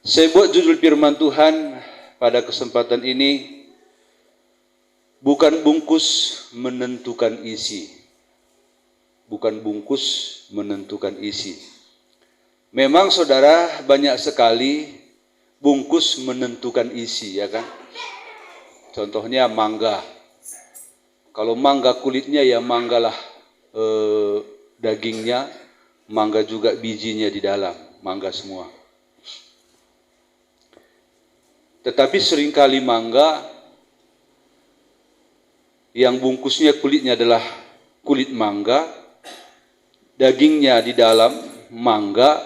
Saya buat judul firman Tuhan pada kesempatan ini, bukan bungkus menentukan isi. Bukan bungkus menentukan isi. Memang saudara, banyak sekali bungkus menentukan isi, ya kan? Contohnya mangga. Kalau mangga kulitnya ya manggalah dagingnya, mangga juga bijinya di dalam, mangga semua. Tetapi seringkali mangga yang bungkusnya kulitnya adalah kulit mangga, dagingnya di dalam mangga,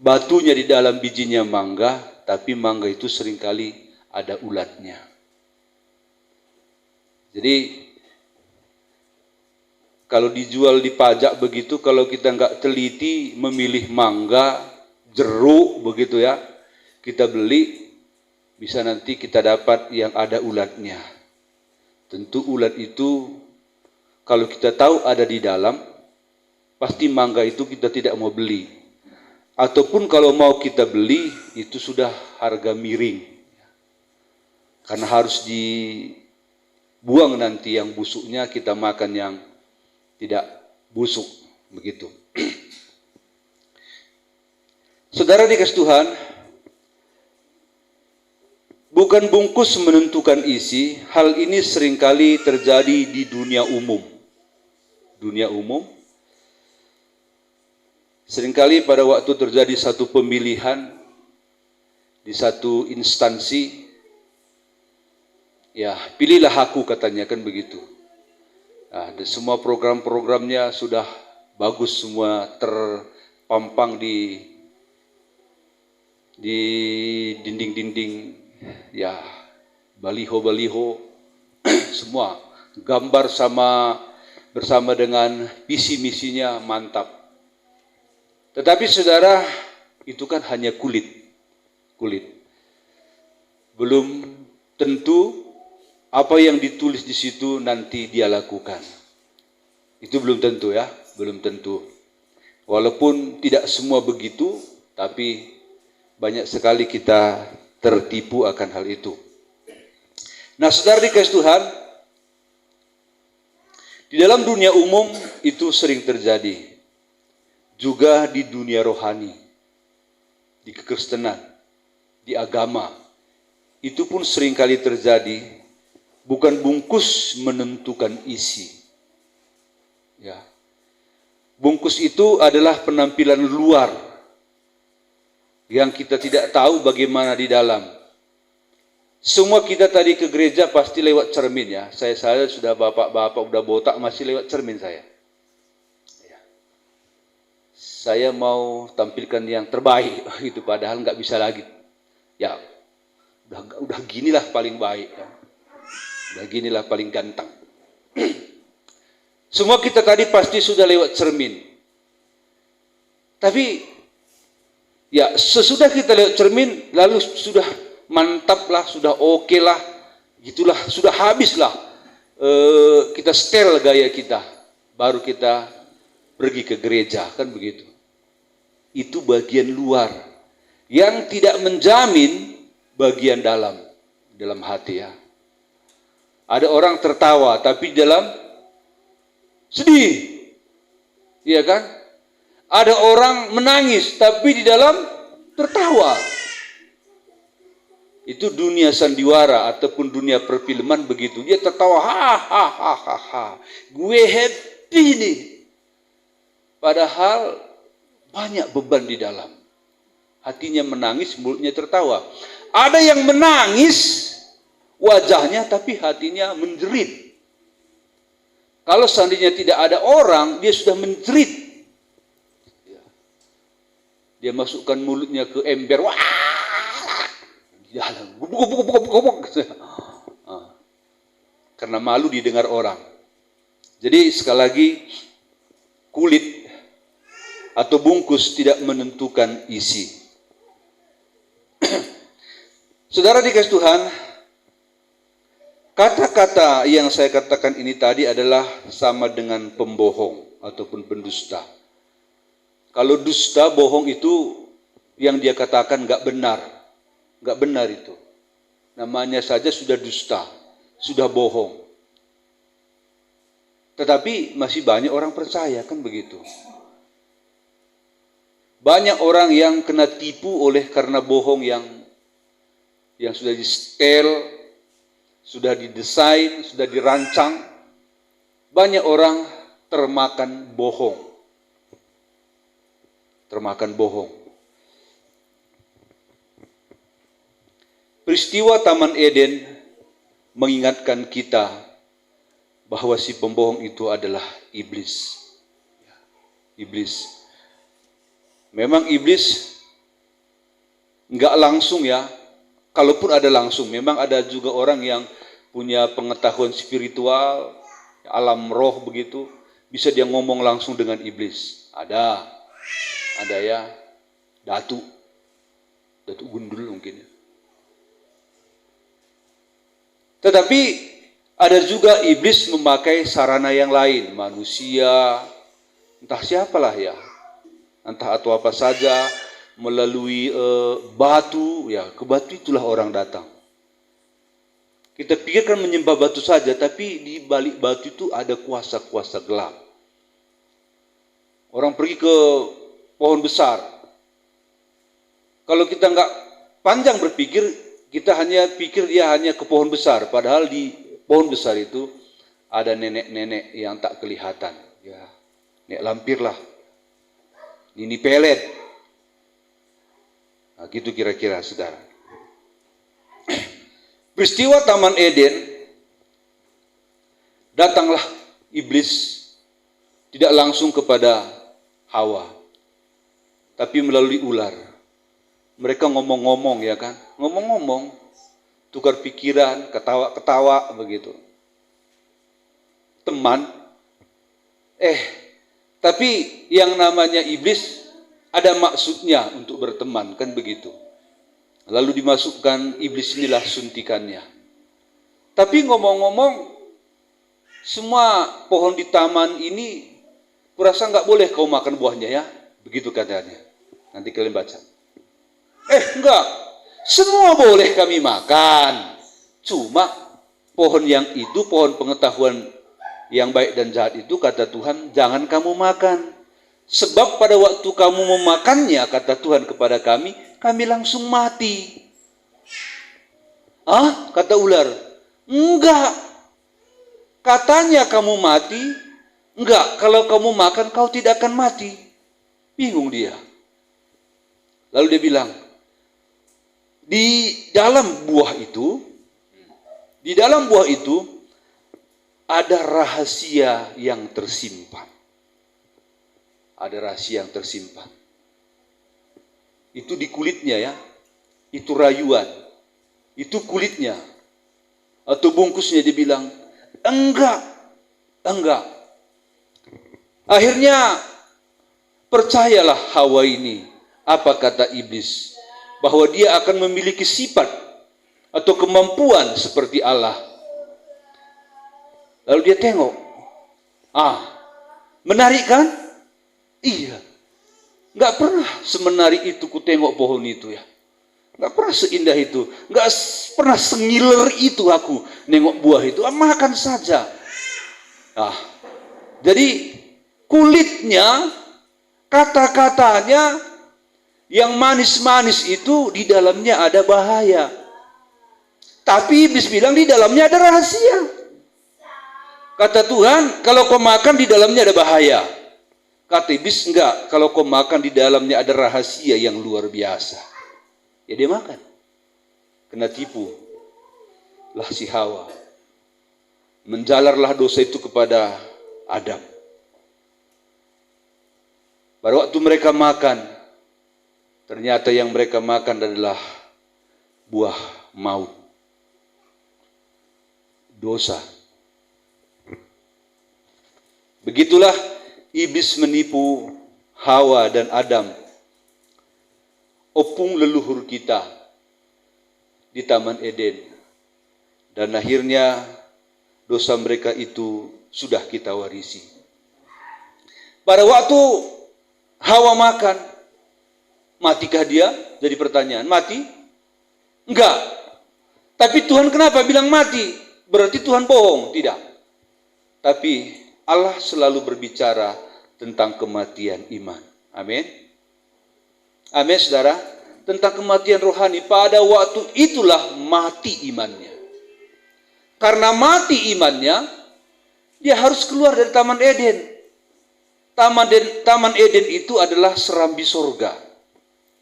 batunya di dalam bijinya mangga, tapi mangga itu seringkali ada ulatnya. Jadi kalau dijual dipajak begitu, kalau kita nggak teliti memilih mangga, jeruk begitu ya, kita beli, bisa nanti kita dapat yang ada ulatnya. Tentu ulat itu kalau kita tahu ada di dalam, pasti mangga itu kita tidak mau beli. Ataupun kalau mau kita beli, itu sudah harga miring. Karena harus dibuang nanti yang busuknya, kita makan yang tidak busuk. Begitu. Saudara dikasih Tuhan, bukan bungkus menentukan isi, hal ini seringkali terjadi di dunia umum. Dunia umum, seringkali pada waktu terjadi satu pemilihan di satu instansi, ya pilihlah aku katanya, kan begitu. Nah, semua program-programnya sudah bagus, semua terpampang di dinding-dinding, ya baliho-baliho, semua gambar bersama dengan visi misinya mantap. Tetapi saudara, itu kan hanya kulit. Belum tentu apa yang ditulis di situ nanti dia lakukan. Itu belum tentu ya, belum tentu. Walaupun tidak semua begitu, tapi banyak sekali kita tertipu akan hal itu. Nah, saudara dikasih Tuhan, di dalam dunia umum itu sering terjadi. Juga di dunia rohani, di kekristenan, di agama, itu pun seringkali terjadi. Bukan bungkus menentukan isi. Ya. Bungkus itu adalah penampilan luar yang kita tidak tahu bagaimana di dalam. Semua kita tadi ke gereja pasti lewat cermin ya. Saya sudah bapak-bapak udah botak masih lewat cermin saya. Saya mau tampilkan yang terbaik, itu padahal nggak bisa lagi. Ya, udah ginilah paling baik. Ya. Udah ginilah paling ganteng. Semua kita tadi pasti sudah lewat cermin. Tapi ya sesudah kita lewat cermin, lalu sudah mantap lah, sudah oke lah, gitulah, sudah habis lah. Kita setel gaya kita, baru kita pergi ke gereja, kan begitu. Itu bagian luar yang tidak menjamin bagian dalam hati ya. Ada orang tertawa tapi dalam sedih, iya kan? Ada orang menangis tapi di dalam tertawa. Itu dunia sandiwara ataupun dunia perfilman begitu. Dia tertawa, ha. Gue happy nih. Padahal banyak beban di dalam. Hatinya menangis, mulutnya tertawa. Ada yang menangis wajahnya tapi hatinya menjerit. Kalau seandainya tidak ada orang, dia sudah menjerit. Dia masukkan mulutnya ke ember. Wah! Di dalam. Gubuk. Karena malu didengar orang. Jadi sekali lagi, kulit atau bungkus tidak menentukan isi. Saudara dikasih Tuhan, kata-kata yang saya katakan ini tadi adalah sama dengan pembohong ataupun pendusta. Kalau dusta, bohong itu yang dia katakan nggak benar. Nggak benar itu. Namanya saja sudah dusta, sudah bohong. Tetapi masih banyak orang percaya, kan begitu. Banyak orang yang kena tipu oleh karena bohong yang sudah di-setel, sudah didesain, sudah dirancang. Banyak orang termakan bohong. Termakan bohong. Peristiwa Taman Eden mengingatkan kita bahwa si pembohong itu adalah iblis. Iblis. Memang iblis enggak langsung ya. Kalaupun ada langsung, memang ada juga orang yang punya pengetahuan spiritual, alam roh begitu, bisa dia ngomong langsung dengan iblis. Ada ya, Datu Gundul mungkin ya. Tetapi ada juga iblis memakai sarana yang lain, manusia, entah siapalah ya, entah atau apa saja, melalui batu, ya ke batu itulah orang datang. Kita pikirkan menyembah batu saja, tapi di balik batu itu ada kuasa-kuasa gelap. Orang pergi ke pohon besar. Kalau kita nggak panjang berpikir, kita hanya pikir dia hanya ke pohon besar. Padahal di pohon besar itu ada nenek-nenek yang tak kelihatan. Ya, nek lampir lah. Ini pelet. Nah, gitu kira-kira, saudara. Peristiwa Taman Eden, datanglah iblis tidak langsung kepada Hawa, tapi melalui ular. Mereka ngomong-ngomong ya kan, ngomong-ngomong, tukar pikiran, ketawa-ketawa begitu. Teman, tapi yang namanya iblis ada maksudnya untuk berteman, kan begitu. Lalu dimasukkan iblis inilah suntikannya. Tapi ngomong-ngomong, semua pohon di taman ini kurasa nggak boleh kau makan buahnya ya. Begitu katanya. Nanti kalian baca. Enggak. Semua boleh kami makan. Cuma pohon yang itu, pohon pengetahuan yang baik dan jahat itu, kata Tuhan, jangan kamu makan. Sebab pada waktu kamu memakannya, kata Tuhan kepada kami langsung mati. Kata ular. Enggak. Katanya kamu mati. Enggak, kalau kamu makan kau tidak akan mati. Bingung dia. Lalu dia bilang, di dalam buah itu ada rahasia yang tersimpan. Ada rahasia yang tersimpan. Itu di kulitnya ya. Itu rayuan. Itu kulitnya. Atau bungkusnya dia bilang, enggak. Akhirnya percayalah Hawa ini. Apa kata iblis? Bahwa dia akan memiliki sifat atau kemampuan seperti Allah. Lalu dia tengok. Menarik kan? Iya. Nggak pernah semenarik itu ku tengok pohon itu ya. Nggak pernah seindah itu. Nggak pernah sengiler itu aku nengok buah itu. Makan saja. Jadi kulitnya, kata-katanya yang manis-manis itu di dalamnya ada bahaya. Tapi iblis bilang di dalamnya ada rahasia. Kata Tuhan, kalau kau makan di dalamnya ada bahaya. Kata iblis, enggak, kalau kau makan di dalamnya ada rahasia yang luar biasa. Ya dia makan. Kena tipu lah si Hawa. Menjalarlah dosa itu kepada Adam. Pada waktu mereka makan, ternyata yang mereka makan adalah buah maut. Dosa. Begitulah iblis menipu Hawa dan Adam, opung leluhur kita di Taman Eden. Dan akhirnya dosa mereka itu sudah kita warisi. Pada waktu Hawa makan, Matikah dia? Jadi pertanyaan. Mati? Enggak. Tapi Tuhan kenapa bilang mati? Berarti Tuhan bohong? Tidak. Tapi Allah selalu berbicara tentang kematian iman. Amin. Amin, saudara. Tentang kematian rohani. Pada waktu itulah mati imannya. Karena mati imannya, dia harus keluar dari Taman Eden. Taman Eden itu adalah serambi sorga.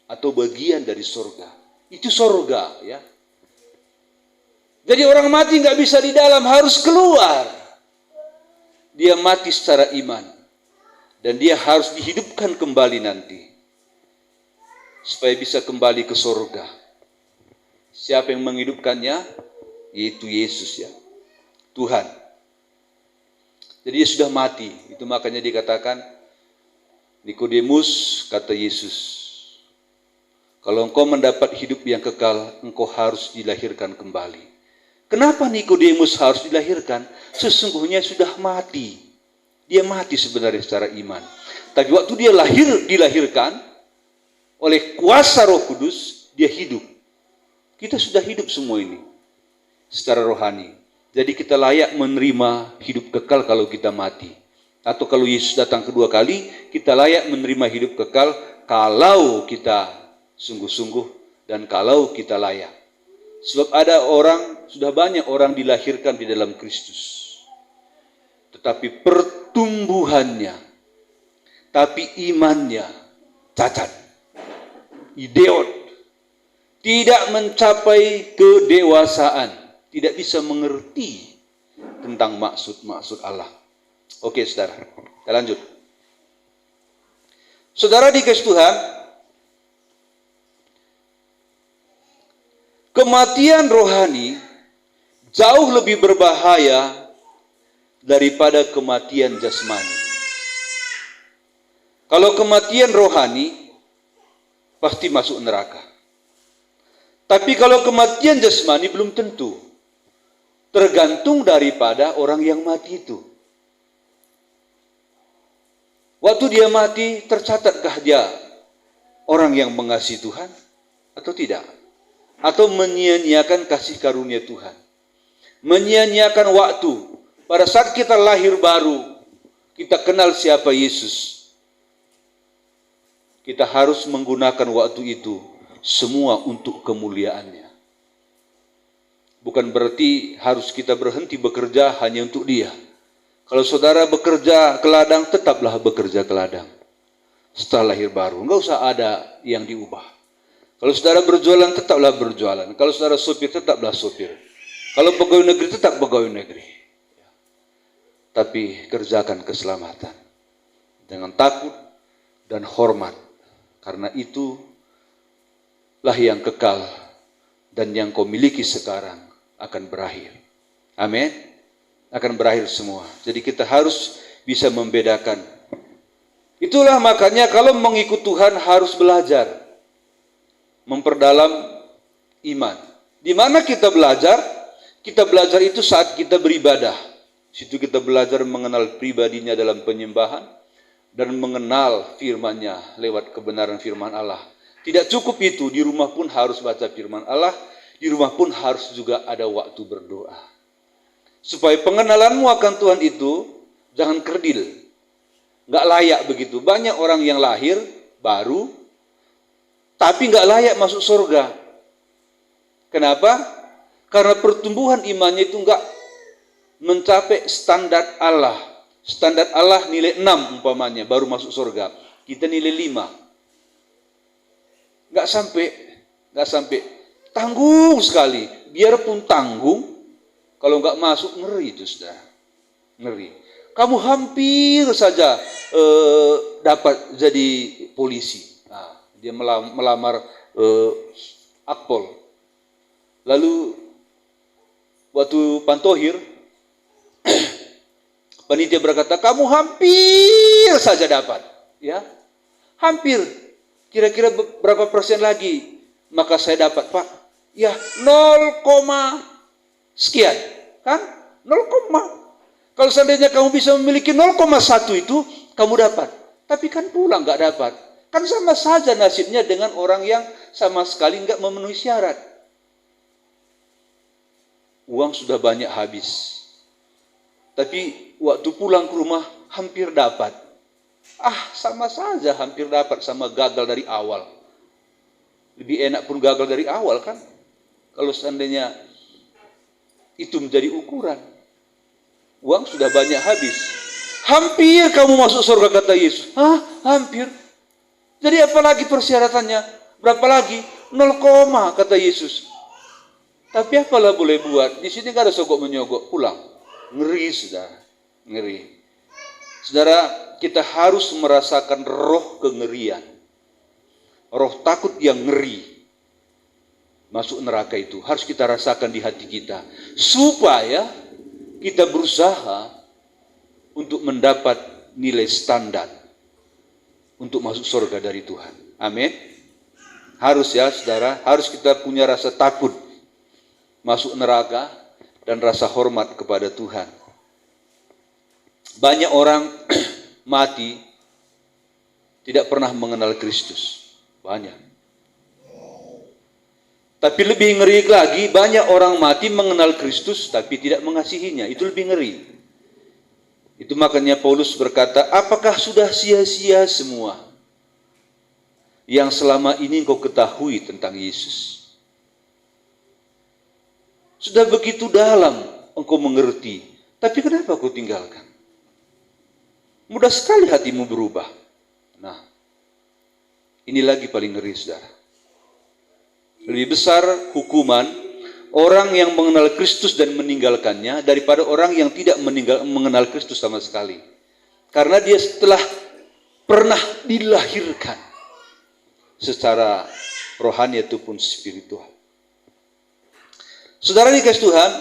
Atau bagian dari sorga. Itu sorga, ya. Jadi orang mati nggak bisa di dalam, harus keluar. Dia mati secara iman. Dan dia harus dihidupkan kembali nanti. Supaya bisa kembali ke sorga. Siapa yang menghidupkannya? Yaitu Yesus, ya. Tuhan. Jadi dia sudah mati. Itu makanya dikatakan, Nikodemus, kata Yesus, kalau engkau mendapat hidup yang kekal, engkau harus dilahirkan kembali. Kenapa Nikodemus harus dilahirkan? Sesungguhnya sudah mati. Dia mati sebenarnya secara iman. Tapi waktu dia dilahirkan, oleh kuasa Roh Kudus, dia hidup. Kita sudah hidup semua ini secara rohani. Jadi kita layak menerima hidup kekal kalau kita mati. Atau kalau Yesus datang kedua kali, kita layak menerima hidup kekal kalau kita sungguh-sungguh dan kalau kita layak. Sebab sudah banyak orang dilahirkan di dalam Kristus. Tetapi pertumbuhannya, tapi imannya cacat. Ideot. Tidak mencapai kedewasaan. Tidak bisa mengerti tentang maksud-maksud Allah. Oke, saudara. Kita lanjut. Saudara dikasih Tuhan, kematian rohani jauh lebih berbahaya daripada kematian jasmani. Kalau kematian rohani, pasti masuk neraka. Tapi kalau kematian jasmani belum tentu. Tergantung daripada orang yang mati itu. Waktu dia mati, tercatatkah dia orang yang mengasihi Tuhan atau tidak? Atau menyia-nyiakan kasih karunia Tuhan? Menyia-nyiakan waktu. Pada saat kita lahir baru, kita kenal siapa Yesus. Kita harus menggunakan waktu itu semua untuk kemuliaannya. Bukan berarti harus kita berhenti bekerja hanya untuk dia. Kalau saudara bekerja ke ladang, tetaplah bekerja ke ladang. Setelah lahir baru, enggak usah ada yang diubah. Kalau saudara berjualan, tetaplah berjualan. Kalau saudara sopir, tetaplah sopir. Kalau pegawai negeri, tetap pegawai negeri. Tapi kerjakan keselamatan dengan takut dan hormat. Karena itulah yang kekal dan yang kau miliki sekarang akan berakhir. Amin. Akan berakhir semua. Jadi kita harus bisa membedakan. Itulah makanya kalau mengikut Tuhan harus belajar. Memperdalam iman. Di mana kita belajar? Kita belajar itu saat kita beribadah. Situ kita belajar mengenal pribadinya dalam penyembahan. Dan mengenal firman-Nya lewat kebenaran firman Allah. Tidak cukup itu, di rumah pun harus baca firman Allah. Di rumah pun harus juga ada waktu berdoa. Supaya pengenalanmu akan Tuhan itu jangan kerdil. Nggak layak begitu. Banyak orang yang lahir baru, tapi nggak layak masuk surga. Kenapa? Karena pertumbuhan imannya itu nggak mencapai standar Allah. Standar Allah nilai 6 umpamanya, baru masuk surga. Kita nilai 5. Nggak sampai. Tanggung sekali. Biarpun tanggung, kalau nggak masuk ngeri itu sudah. Ngeri. Kamu hampir saja dapat jadi polisi. Nah, dia melamar Akpol. Lalu waktu Pantohir, panitia berkata, kamu hampir saja dapat. Ya, hampir. Kira-kira berapa persen lagi? Maka saya dapat, Pak. Ya, 0, sekian. Kan? 0, kalau seandainya kamu bisa memiliki 0,1 itu, kamu dapat. Tapi kan pulang nggak dapat. Kan sama saja nasibnya dengan orang yang sama sekali nggak memenuhi syarat. Uang sudah banyak habis. Tapi waktu pulang ke rumah hampir dapat. Sama saja hampir dapat sama gagal dari awal. Lebih enak pun gagal dari awal kan? Kalau seandainya itu menjadi ukuran. Uang sudah banyak habis. Hampir kamu masuk surga kata Yesus. Hampir. Jadi apa lagi persyaratannya? Berapa lagi? 0, kata Yesus. Tapi apalah boleh buat? Di sini gak ada sogok menyogok. Pulang. Ngeri, saudara. Ngeri. Saudara, kita harus merasakan roh kengerian. Roh takut yang ngeri. Masuk neraka itu. Harus kita rasakan di hati kita. Supaya kita berusaha untuk mendapat nilai standar. Untuk masuk surga dari Tuhan. Amin. Harus ya saudara, harus kita punya rasa takut masuk neraka dan rasa hormat kepada Tuhan. Banyak orang mati tidak pernah mengenal Kristus. Banyak. Tapi lebih ngeri lagi, banyak orang mati mengenal Kristus tapi tidak mengasihinya. Itu lebih ngeri. Itu makanya Paulus berkata, apakah sudah sia-sia semua yang selama ini kau ketahui tentang Yesus? Sudah begitu dalam engkau mengerti, tapi kenapa kau tinggalkan? Mudah sekali hatimu berubah. Nah, ini lagi paling ngeri, saudara. Lebih besar hukuman orang yang mengenal Kristus dan meninggalkannya daripada orang yang tidak mengenal Kristus sama sekali. Karena dia setelah pernah dilahirkan secara rohani ataupun spiritual. Saudara dikasih Tuhan,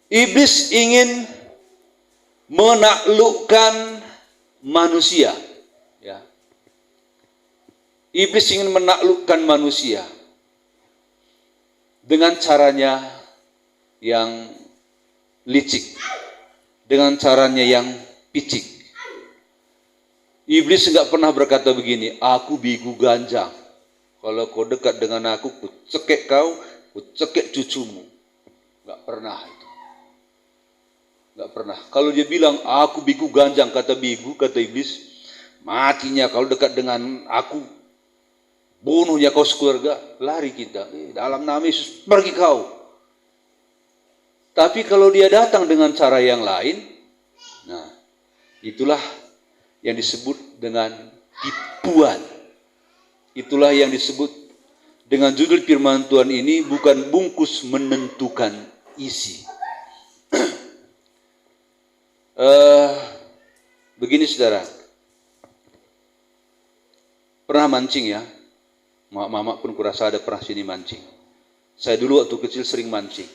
iblis ingin menaklukkan manusia. Ya. Iblis ingin menaklukkan manusia dengan caranya yang licik, dengan caranya yang picik. Iblis enggak pernah berkata begini, aku bigu ganjang. Kalau kau dekat dengan aku, ku cekek kau, ku cekek cucumu. Enggak pernah itu. Enggak pernah. Kalau dia bilang, aku bigu ganjang, kata iblis, matinya kalau dekat dengan aku, bunuhnya kau sekeluarga, lari kita. Dalam nama Yesus, pergi kau. Tapi kalau dia datang dengan cara yang lain, nah, itulah yang disebut dengan tipuan. Itulah yang disebut dengan judul firman Tuhan ini, bukan bungkus menentukan isi. Begini saudara, pernah mancing ya? Mama pun kurasa ada pernah sini mancing. Saya dulu waktu kecil sering mancing.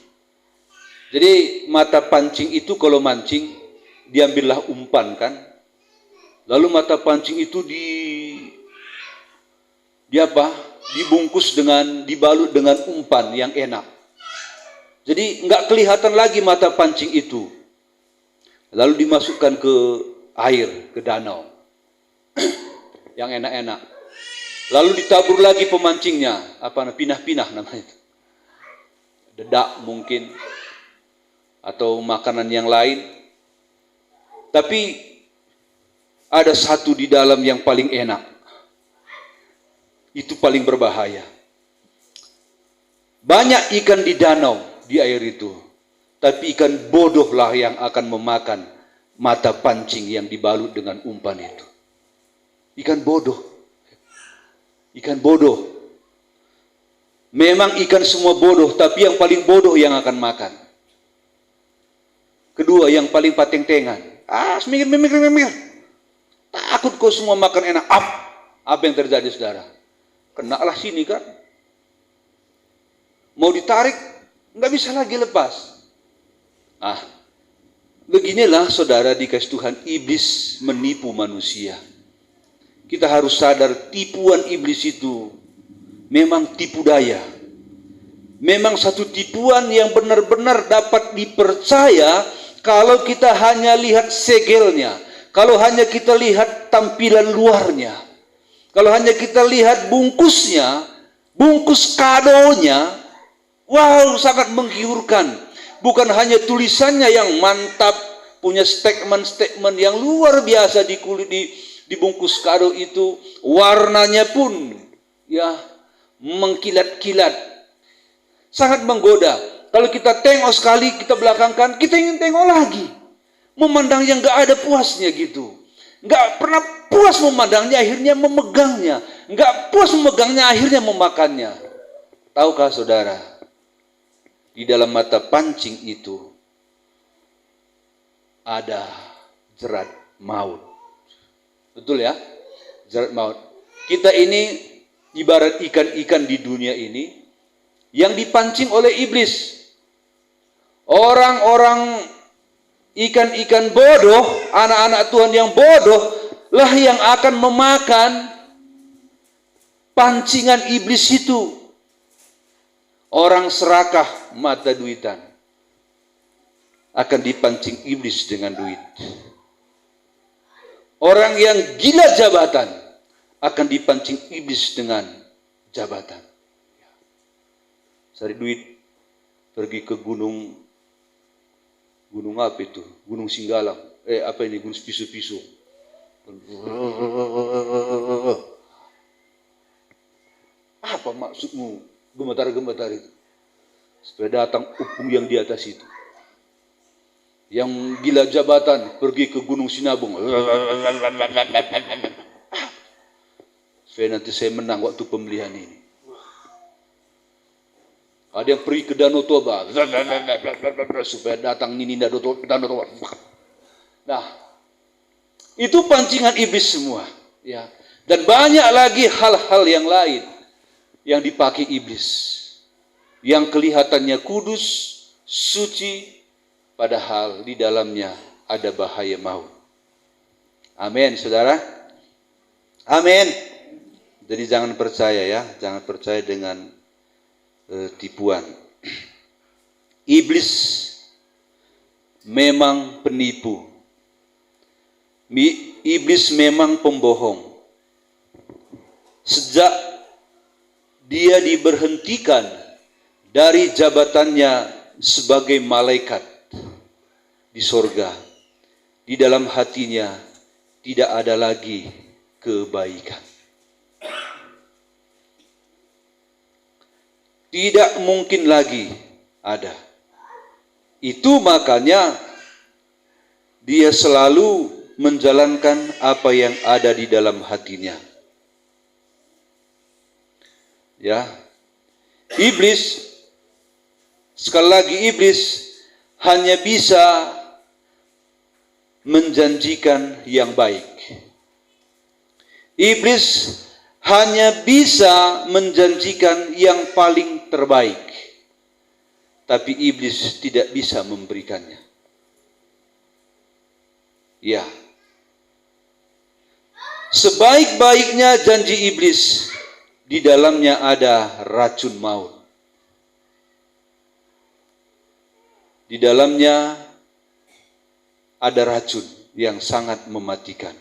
Jadi mata pancing itu kalau mancing, diambillah umpan kan. Lalu mata pancing itu dibungkus dibalut dengan umpan yang enak. Jadi nggak kelihatan lagi mata pancing itu. Lalu dimasukkan ke air, ke danau. Yang enak-enak. Lalu ditabur lagi pemancingnya, pinah-pinah namanya itu. Dedak mungkin, atau makanan yang lain. Tapi ada satu di dalam yang paling enak. Itu paling berbahaya. Banyak ikan di danau, di air itu. Tapi ikan bodohlah yang akan memakan mata pancing yang dibalut dengan umpan itu. Ikan bodoh. Ikan bodoh. Memang ikan semua bodoh, tapi yang paling bodoh yang akan makan. Kedua, yang paling pateng-tengan. Mikir. Takut kau semua makan enak. Apa yang terjadi saudara? Kenalah sini kan. Mau ditarik, nggak bisa lagi lepas. Beginilah saudara dikasih Tuhan, iblis menipu manusia. Kita harus sadar tipuan iblis itu memang tipu daya. Memang satu tipuan yang benar-benar dapat dipercaya kalau kita hanya lihat segelnya. Kalau hanya kita lihat tampilan luarnya, kalau hanya kita lihat bungkusnya, bungkus kadonya, wow, sangat menggiurkan. Bukan hanya tulisannya yang mantap, punya statement-statement yang luar biasa di bungkus kado itu, warnanya pun ya mengkilat-kilat, sangat menggoda. Kalau kita tengok sekali, kita belakangkan, kita ingin tengok lagi. Memandang yang gak ada puasnya gitu. Gak pernah puas memandangnya, akhirnya memegangnya. Gak puas memegangnya, akhirnya memakannya. Tahukah saudara, di dalam mata pancing itu ada jerat maut. Betul ya? Jerat maut. Kita ini ibarat ikan-ikan di dunia ini yang dipancing oleh iblis. Orang-orang ikan-ikan bodoh, anak-anak Tuhan yang bodoh lah yang akan memakan pancingan iblis itu. Orang serakah mata duitan akan dipancing iblis dengan duit. Orang yang gila jabatan akan dipancing iblis dengan jabatan. Cari duit, pergi ke gunung apa itu? Gunung Singgalang. Apa ini? Gunung Pisu-Pisu. Apa maksudmu gemetar-gemetar itu? Supaya datang upung yang di atas itu. Yang gila jabatan pergi ke Gunung Sinabung. Supaya nanti saya menang waktu pemilihan ini. Ada yang pergi ke Danau Toba supaya datang ini Danau Toba. Nah, itu pancingan iblis semua, ya. Dan banyak lagi hal-hal yang lain yang dipakai iblis, yang kelihatannya kudus, suci, padahal di dalamnya ada bahaya maut. Amin, saudara. Amin. Jadi jangan percaya ya, jangan percaya dengan tipuan. Iblis memang penipu. Iblis memang pembohong. Sejak dia diberhentikan dari jabatannya sebagai malaikat di sorga, di dalam hatinya tidak ada lagi kebaikan. Tidak mungkin lagi ada. Itu makanya dia selalu menjalankan apa yang ada di dalam hatinya. Ya. Iblis, sekali lagi iblis hanya bisa menjanjikan yang baik. Iblis hanya bisa menjanjikan yang paling terbaik, tapi iblis tidak bisa memberikannya. Ya, sebaik-baiknya janji iblis, di dalamnya ada racun maut. Di dalamnya ada racun yang sangat mematikan.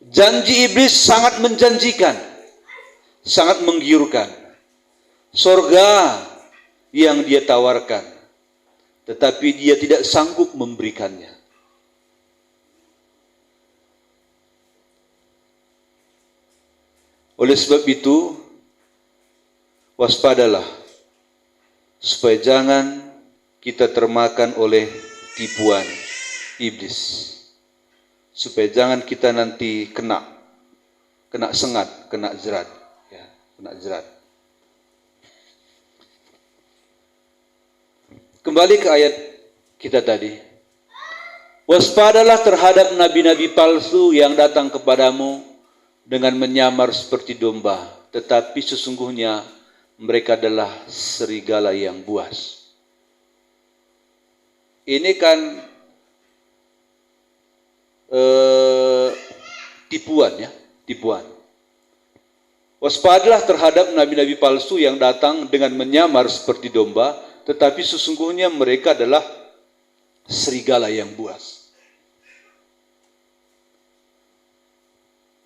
Janji iblis sangat menjanjikan, sangat menggiurkan. Sorga yang dia tawarkan, tetapi dia tidak sanggup memberikannya. Oleh sebab itu, waspadalah, supaya jangan kita termakan oleh tipuan iblis. Supaya jangan kita nanti kena sengat, kena jerat, ya, kena jerat. Kembali ke ayat kita tadi. Waspadalah terhadap nabi-nabi palsu yang datang kepadamu dengan menyamar seperti domba, tetapi sesungguhnya mereka adalah serigala yang buas. Ini kan tipuan ya, tipuan. Waspadalah terhadap nabi-nabi palsu yang datang dengan menyamar seperti domba, tetapi sesungguhnya mereka adalah serigala yang buas.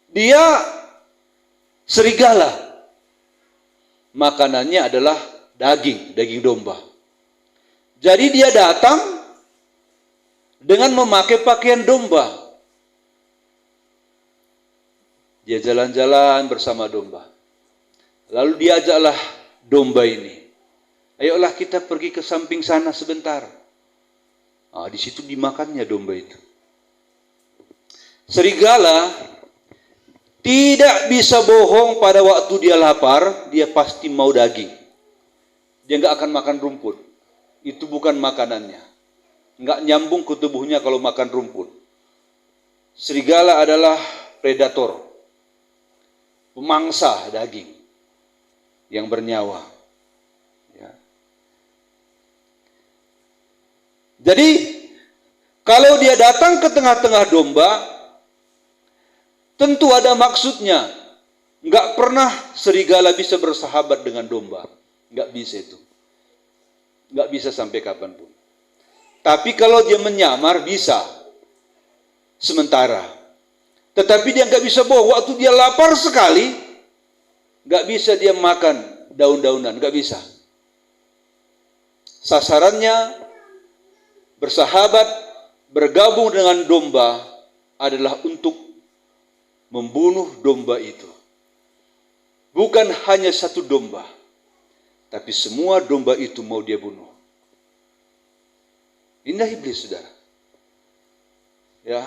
Dia serigala. Makanannya adalah daging domba. Jadi dia datang dengan memakai pakaian domba. Dia jalan-jalan bersama domba. Lalu diajaklah domba ini. Ayolah kita pergi ke samping sana sebentar. Di situ dimakannya domba itu. Serigala tidak bisa bohong pada waktu dia lapar, dia pasti mau daging. Dia nggak akan makan rumput. Itu bukan makanannya. Nggak nyambung ke tubuhnya kalau makan rumput. Serigala adalah predator, pemangsa daging yang bernyawa. Ya. Jadi, kalau dia datang ke tengah-tengah domba, tentu ada maksudnya. Nggak pernah serigala bisa bersahabat dengan domba. Nggak bisa itu. Nggak bisa sampai kapanpun. Tapi kalau dia menyamar, bisa. Sementara. Tetapi dia nggak bisa bohong. Waktu dia lapar sekali, nggak bisa dia makan daun-daunan. Nggak bisa. Sasarannya, bersahabat, bergabung dengan domba adalah untuk membunuh domba itu. Bukan hanya satu domba, tapi semua domba itu mau dia bunuh. Inilah iblis, saudara. Ya,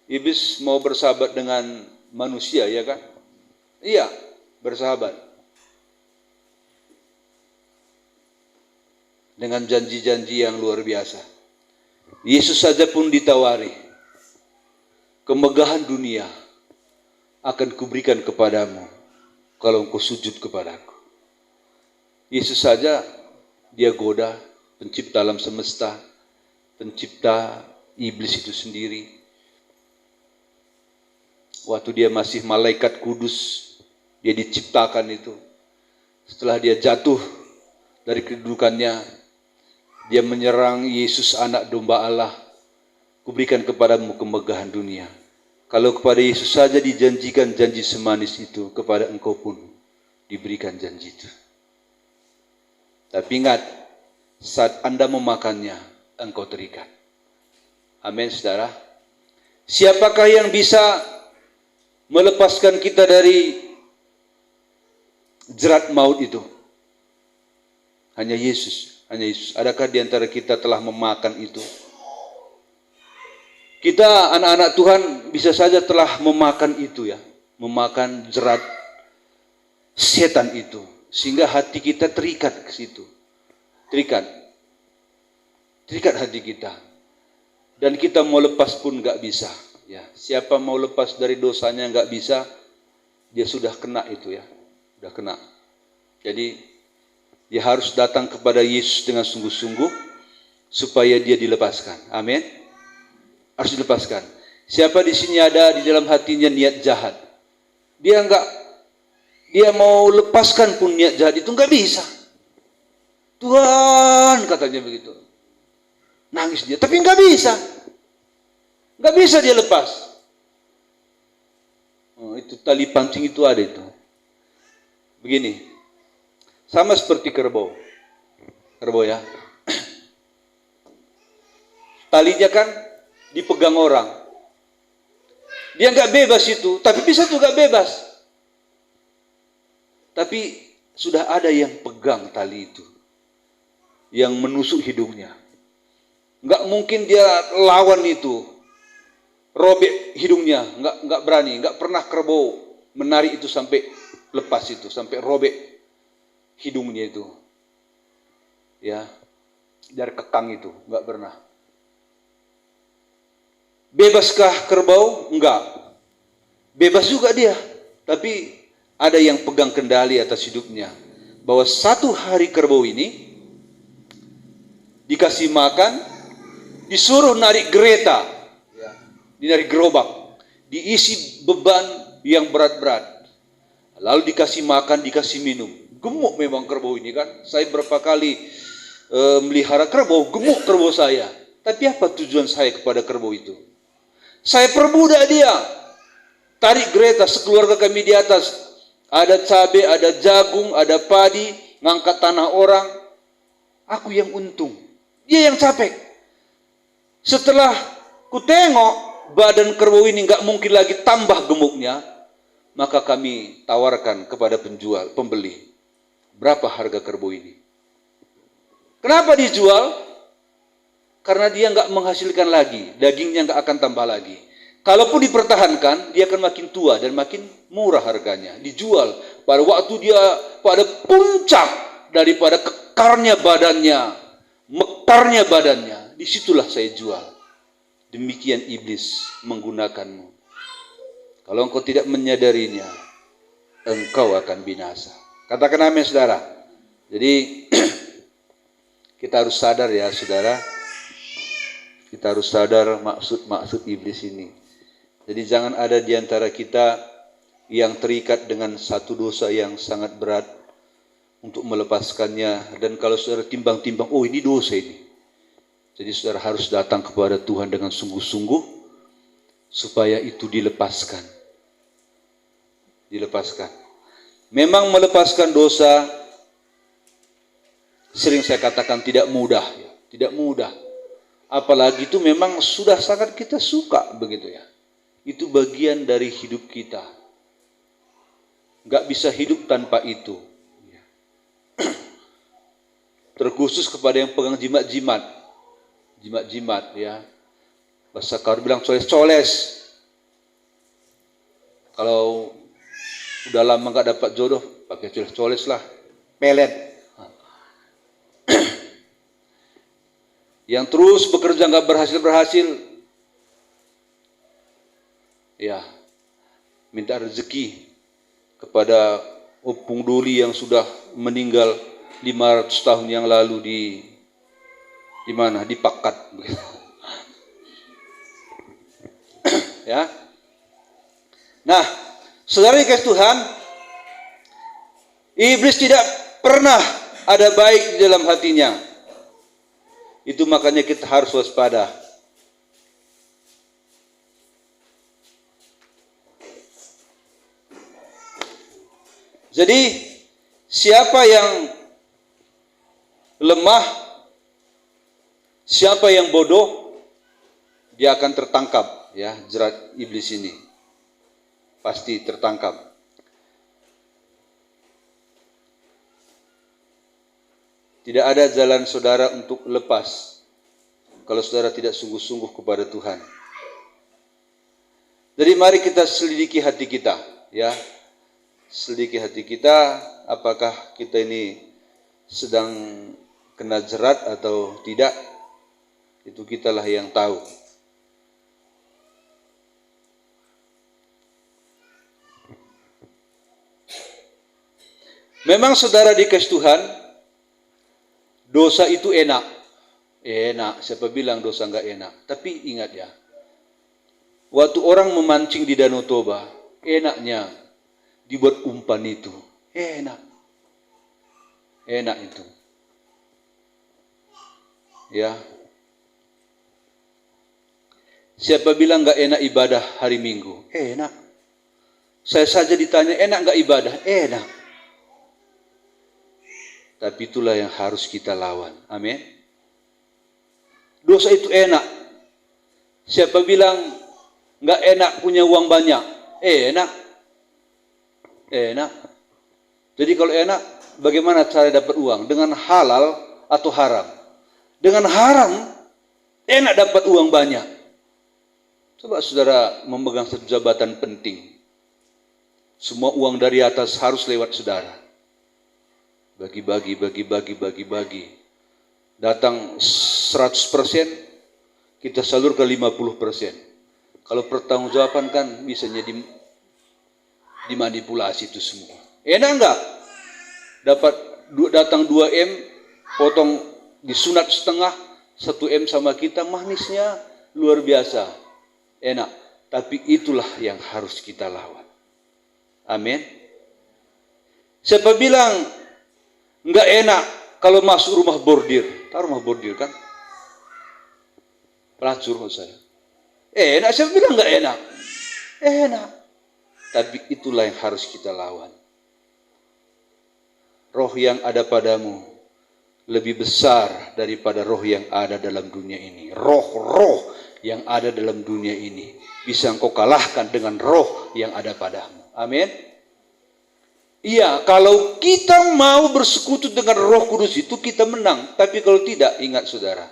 iblis mau bersahabat dengan manusia, ya kan? Iya, bersahabat. Dengan janji-janji yang luar biasa. Yesus saja pun ditawari. Kemegahan dunia akan kuberikan kepadamu kalau engkau sujud kepadaku. Yesus saja dia goda pencipta alam semesta, pencipta iblis itu sendiri. Waktu dia masih malaikat kudus, dia diciptakan itu. Setelah dia jatuh dari kedudukannya, dia menyerang Yesus anak domba Allah. Kuberikan kepadamu kemegahan dunia. Kalau kepada Yesus saja dijanjikan janji semanis itu, kepada engkau pun diberikan janji itu. Tapi ingat, saat Anda memakannya, engkau terikat. Amin, saudara. Siapakah yang bisa melepaskan kita dari jerat maut itu? Hanya Yesus. Hanya Yesus. Adakah di antara kita telah memakan itu? Kita anak-anak Tuhan bisa saja telah memakan itu, ya, memakan jerat setan itu, sehingga hati kita terikat ke situ, terikat hati kita, dan kita mau lepas pun nggak bisa. Ya, siapa mau lepas dari dosanya nggak bisa, dia sudah kena itu, ya, sudah kena. Jadi dia harus datang kepada Yesus dengan sungguh-sungguh supaya dia dilepaskan. Amin. Harus dilepaskan. Siapa di sini ada di dalam hatinya niat jahat, dia mau lepaskan pun niat jahat itu nggak bisa. Tuhan katanya begitu, nangis dia, tapi nggak bisa dia lepas. Itu tali pancing itu ada itu. Begini, sama seperti kerbau ya. Talinya kan dipegang orang. Dia nggak bebas itu, tapi bisa juga bebas. Tapi sudah ada yang pegang tali itu, yang menusuk hidungnya. Nggak mungkin dia lawan itu, robek hidungnya, nggak berani, nggak pernah kerbau menarik itu sampai lepas itu, sampai robek hidungnya itu, ya, dari kekang itu, nggak pernah. Bebaskah kerbau? Enggak. Bebas juga dia, tapi ada yang pegang kendali atas hidupnya. Bahwa satu hari kerbau ini dikasih makan, disuruh narik kereta, dinarik gerobak, diisi beban yang berat-berat, lalu dikasih makan, dikasih minum. Gemuk memang kerbau ini kan. Saya berapa kali melihara kerbau, gemuk kerbau saya. Tapi apa tujuan saya kepada kerbau itu? Saya perbudak dia. Tarik kereta, sekeluarga kami di atas. Ada cabai, ada jagung, ada padi, ngangkat tanah orang. Aku yang untung. Dia yang capek. Setelah ku tengok badan kerbau ini nggak mungkin lagi tambah gemuknya, maka kami tawarkan kepada pembeli. Berapa harga kerbau ini? Kenapa dijual? Karena dia nggak menghasilkan lagi, dagingnya nggak akan tambah lagi. Kalaupun dipertahankan, dia akan makin tua dan makin murah harganya. Dijual pada waktu dia pada puncak daripada kekarnya badannya, mekarnya badannya. Disitulah saya jual. Demikian iblis menggunakanmu. Kalau engkau tidak menyadarinya, engkau akan binasa. Katakan amin, saudara. Jadi kita harus sadar ya, saudara. Kita harus sadar maksud iblis ini. Jadi jangan ada di antara kita yang terikat dengan satu dosa yang sangat berat untuk melepaskannya. Dan kalau saudara timbang-timbang, oh ini dosa ini. Jadi saudara harus datang kepada Tuhan dengan sungguh-sungguh supaya itu dilepaskan. Dilepaskan. Memang melepaskan dosa sering saya katakan tidak mudah. Tidak mudah. Apalagi itu memang sudah sangat kita suka begitu ya. Itu bagian dari hidup kita. Nggak bisa hidup tanpa itu. Terkhusus kepada yang pegang jimat-jimat. Jimat-jimat ya. Bahasa kau bilang coles-coles. Kalau udah lama nggak dapat jodoh, pakai coles-coles lah. Pelet. Yang terus bekerja nggak berhasil, ya minta rezeki kepada Opung Duli yang sudah meninggal 500 tahun yang lalu di mana? Di Pakat. Ya. Nah, saudara dikasih Tuhan, iblis tidak pernah ada baik di dalam hatinya. Itu makanya kita harus waspada. Jadi siapa yang lemah, siapa yang bodoh, dia akan tertangkap ya, jerat iblis ini. Pasti tertangkap. Tidak ada jalan saudara untuk lepas kalau saudara tidak sungguh-sungguh kepada Tuhan. Jadi mari kita selidiki hati kita, ya. Selidiki hati kita, apakah kita ini sedang kena jerat atau tidak? Itu kitalah yang tahu. Memang saudara dikasih Tuhan, dosa itu enak. Enak, siapa bilang dosa enggak enak? Tapi ingat ya, waktu orang memancing di Danau Toba, enaknya dibuat umpan itu. Enak. Enak itu. Ya. Siapa bilang enggak enak ibadah hari Minggu? Enak. Saya saja ditanya, enak enggak ibadah? Enak. Tapi itulah yang harus kita lawan. Amin. Dosa itu enak. Siapa bilang nggak enak punya uang banyak? Enak. Enak. Jadi kalau enak, bagaimana cara dapat uang? Dengan halal atau haram? Dengan haram, enak dapat uang banyak. Coba saudara memegang satu jabatan penting. Semua uang dari atas harus lewat saudara. Bagi-bagi. Datang 100%, kita salurkan 50%. Kalau pertanggungjawaban kan bisanya dimanipulasi itu semua. Enak enggak? Datang 2M, potong disunat setengah, 1M sama kita, manisnya luar biasa. Enak. Tapi itulah yang harus kita lawan. Amin. Siapa bilang enggak enak kalau masuk rumah bordir? Tahu rumah bordir kan? pelacur maksud saya. Enak, saya bilang nggak enak. Enak. Tapi itulah yang harus kita lawan. Roh yang ada padamu lebih besar daripada roh yang ada dalam dunia ini. Roh-roh yang ada dalam dunia ini bisa engkau kalahkan dengan roh yang ada padamu. Amin. Iya, kalau kita mau bersekutu dengan Roh Kudus itu kita menang. Tapi kalau tidak, ingat saudara,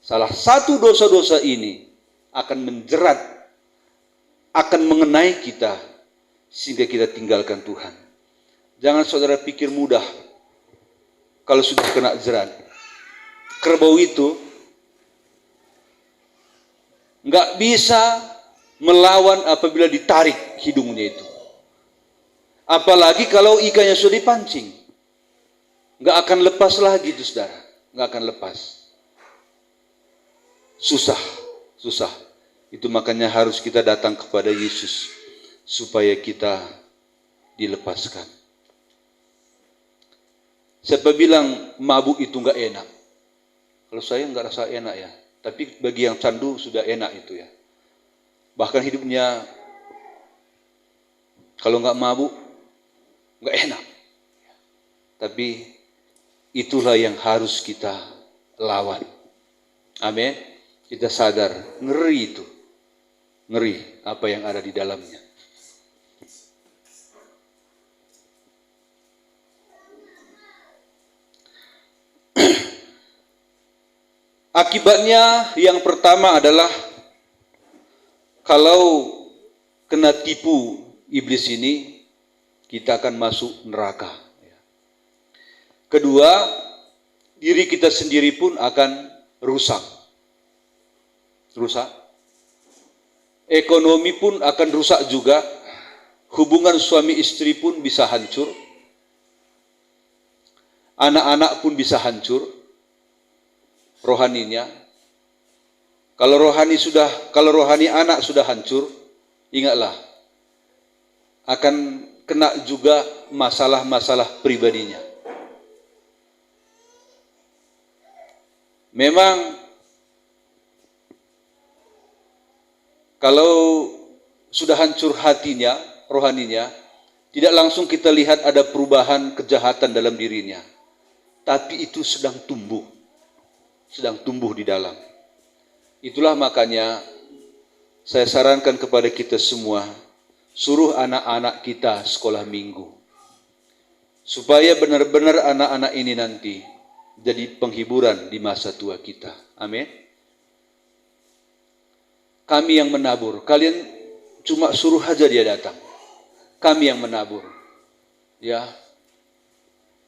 salah satu dosa-dosa ini akan menjerat, akan mengenai kita sehingga kita tinggalkan Tuhan. Jangan saudara pikir mudah kalau sudah kena jerat. Kerbau itu nggak bisa melawan apabila ditarik hidungnya itu. Apalagi kalau ikannya sudah dipancing, nggak akan lepas lagi itu saudara, nggak akan lepas. Susah. Itu makanya harus kita datang kepada Yesus supaya kita dilepaskan. Siapa bilang mabuk itu nggak enak? Kalau saya nggak rasa enak ya, tapi bagi yang candu sudah enak itu ya. Bahkan hidupnya kalau nggak mabuk nggak enak. Tapi itulah yang harus kita lawan. Amin. Kita sadar ngeri itu. Ngeri apa yang ada di dalamnya. Akibatnya yang pertama adalah kalau kena tipu iblis ini, kita akan masuk neraka. Kedua, diri kita sendiri pun akan rusak. Ekonomi pun akan rusak juga. Hubungan suami istri pun bisa hancur. Anak-anak pun bisa hancur. Rohaninya. Kalau rohani anak sudah hancur, ingatlah akan kena juga masalah-masalah pribadinya. Memang kalau sudah hancur hatinya, rohaninya, tidak langsung kita lihat ada perubahan kejahatan dalam dirinya. Tapi itu sedang tumbuh di dalam. Itulah makanya saya sarankan kepada kita semua, suruh anak-anak kita sekolah minggu. Supaya benar-benar anak-anak ini nanti jadi penghiburan di masa tua kita. Amin. Kami yang menabur. Kalian cuma suruh aja dia datang. Kami yang menabur. Ya.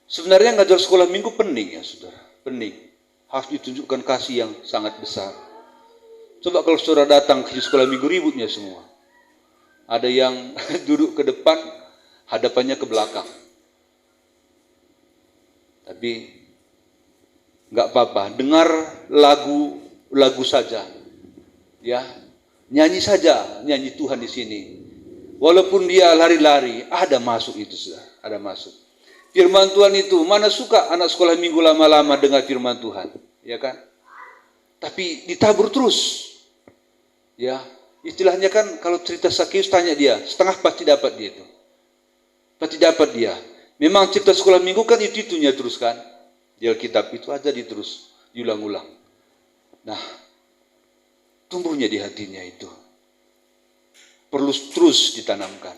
Sebenarnya ngajar sekolah minggu penting ya saudara. Penting. Harus ditunjukkan kasih yang sangat besar. Coba kalau saudara datang ke sekolah minggu ributnya semua. Ada yang duduk ke depan, hadapannya ke belakang. Tapi nggak apa-apa, dengar lagu saja, ya, nyanyi saja, nyanyi Tuhan di sini. Walaupun dia lari-lari, ada masuk itu sudah, ada masuk. Firman Tuhan itu, mana suka anak sekolah minggu lama-lama dengar firman Tuhan, ya kan? Tapi ditabur terus, ya. Istilahnya kan kalau cerita Sakeus tanya dia, setengah pasti dapat dia itu. Pasti dapat dia. Memang cerita sekolah minggu kan itu-itunya terus kan. Di Alkitab itu aja diterus, diulang-ulang. Nah, tumbuhnya di hatinya itu. Perlu terus ditanamkan.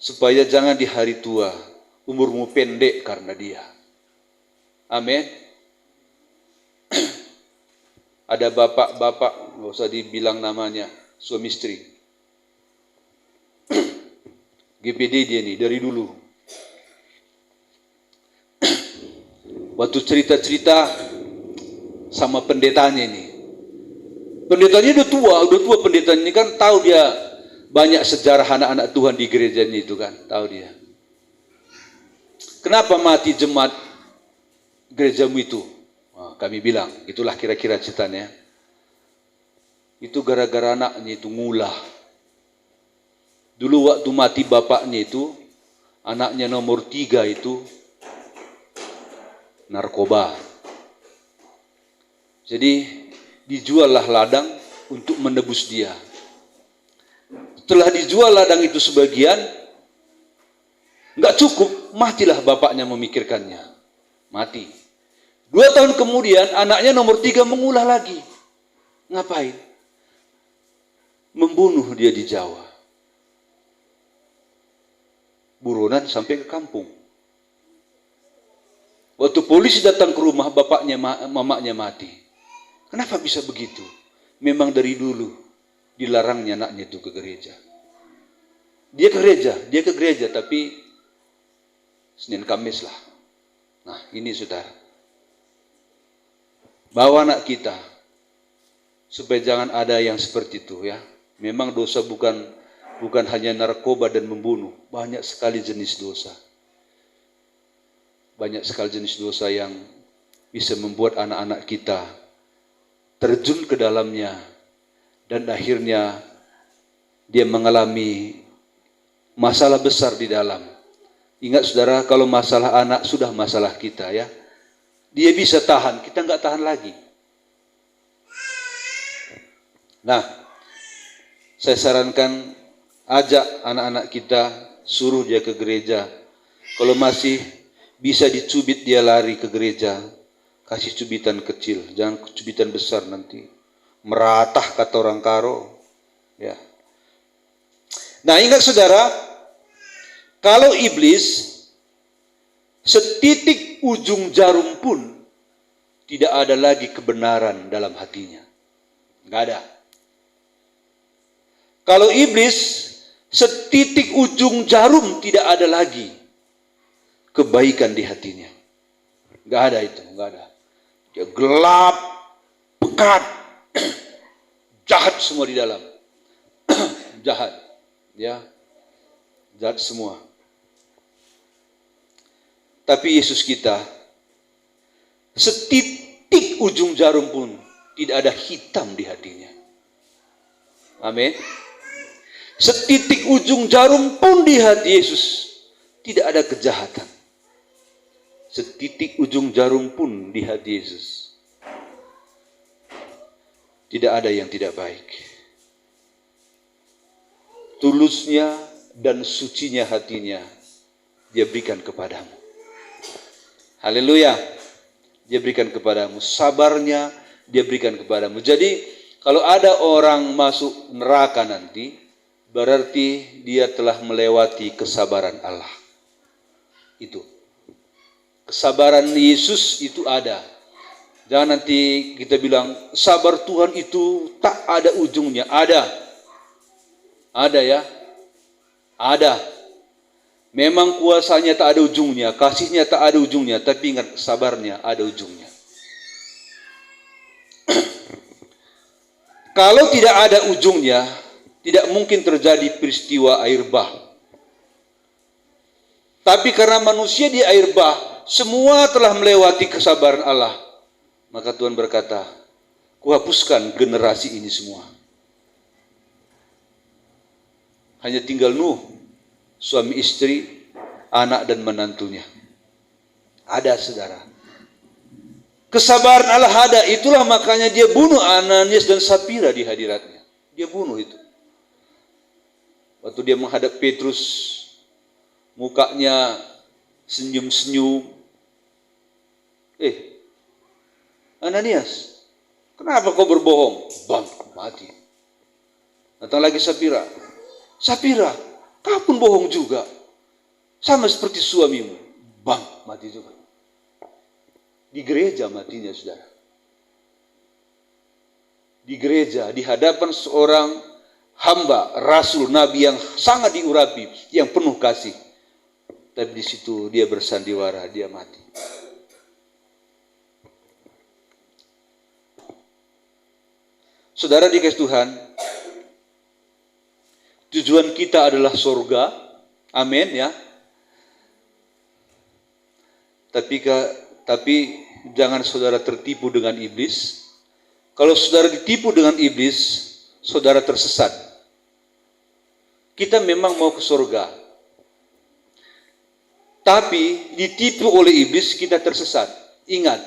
Supaya jangan di hari tua, umurmu pendek karena dia. Amin. Ada bapak-bapak, nggak usah dibilang namanya, suami istri. GPD dia nih dari dulu. Waktu cerita-cerita sama pendetanya ini. Pendetanya udah tua pendetanya ini kan, tahu dia banyak sejarah anak-anak Tuhan di gerejanya itu kan, tahu dia. Kenapa mati jemaat gerejamu itu? Nah, kami bilang, itulah kira-kira ceritanya. Itu gara-gara anaknya itu ngulah. Dulu waktu mati bapaknya itu, anaknya nomor 3 itu narkoba. Jadi dijuallah ladang untuk menebus dia. Setelah dijual ladang itu sebagian, nggak cukup, matilah bapaknya memikirkannya. Mati. 2 tahun kemudian anaknya nomor 3 mengulah lagi. Ngapain? Membunuh dia di Jawa. Buronan sampai ke kampung. Waktu polisi datang ke rumah, bapaknya, mamanya mati. Kenapa bisa begitu? Memang dari dulu dilarangnya anaknya itu ke gereja. Dia ke gereja, tapi Senin Kamis lah. Nah, ini saudara. Bawa anak kita supaya jangan ada yang seperti itu ya. Memang dosa bukan hanya narkoba dan membunuh, banyak sekali jenis dosa. Banyak sekali jenis dosa yang bisa membuat anak-anak kita terjun ke dalamnya dan akhirnya dia mengalami masalah besar di dalam. Ingat saudara, kalau masalah anak sudah masalah kita ya. Dia bisa tahan, kita nggak tahan lagi. Nah, saya sarankan ajak anak-anak kita, suruh dia ke gereja. Kalau masih bisa dicubit dia lari ke gereja, kasih cubitan kecil, jangan cubitan besar nanti. Meratah kata orang Karo. Ya. Nah, ingat saudara, kalau iblis setitik ujung jarum pun tidak ada lagi kebenaran dalam hatinya. Enggak ada. Kalau iblis setitik ujung jarum tidak ada lagi kebaikan di hatinya. Enggak ada itu, enggak ada. Dia gelap, pekat, jahat semua di dalam. Jahat, ya. Jahat semua. Tapi Yesus kita, setitik ujung jarum pun tidak ada hitam di hatinya. Amin. Setitik ujung jarum pun di hati Yesus tidak ada kejahatan. Setitik ujung jarum pun di hati Yesus tidak ada yang tidak baik. Tulusnya dan sucinya hatinya dia berikan kepadamu. Haleluya. Dia berikan kepadamu. Sabarnya dia berikan kepadamu. Jadi kalau ada orang masuk neraka nanti, berarti dia telah melewati kesabaran Allah. Itu. Kesabaran Yesus itu ada. Jangan nanti kita bilang, sabar Tuhan itu tak ada ujungnya. Ada. Ada ya. Ada. Memang kuasanya tak ada ujungnya, kasihnya tak ada ujungnya, tapi ingat sabarnya ada ujungnya. Kalau tidak ada ujungnya, tidak mungkin terjadi peristiwa air bah. Tapi karena manusia di air bah, semua telah melewati kesabaran Allah. Maka Tuhan berkata, kuhapuskan generasi ini semua. Hanya tinggal Nuh, suami istri, anak dan menantunya. Ada saudara. Kesabaran Allah ada. Itulah makanya dia bunuh Ananias dan Sapira di hadiratnya. Dia bunuh itu. Waktu dia menghadap Petrus, mukanya senyum-senyum. Ananias, kenapa kau berbohong? Bang, mati. Datang lagi Sapira. Sapira, kau pun bohong juga. Sama seperti suamimu. Bang, mati juga. Di gereja matinya, saudara. Di gereja, di hadapan seorang hamba, rasul, nabi yang sangat diurapi, yang penuh kasih. Tapi di situ dia bersandiwara, dia mati. Saudara dikasih Tuhan, tujuan kita adalah surga. Amin ya. Tapi jangan saudara tertipu dengan iblis. Kalau saudara ditipu dengan iblis, saudara tersesat. Kita memang mau ke surga, tapi ditipu oleh iblis kita tersesat. Ingat,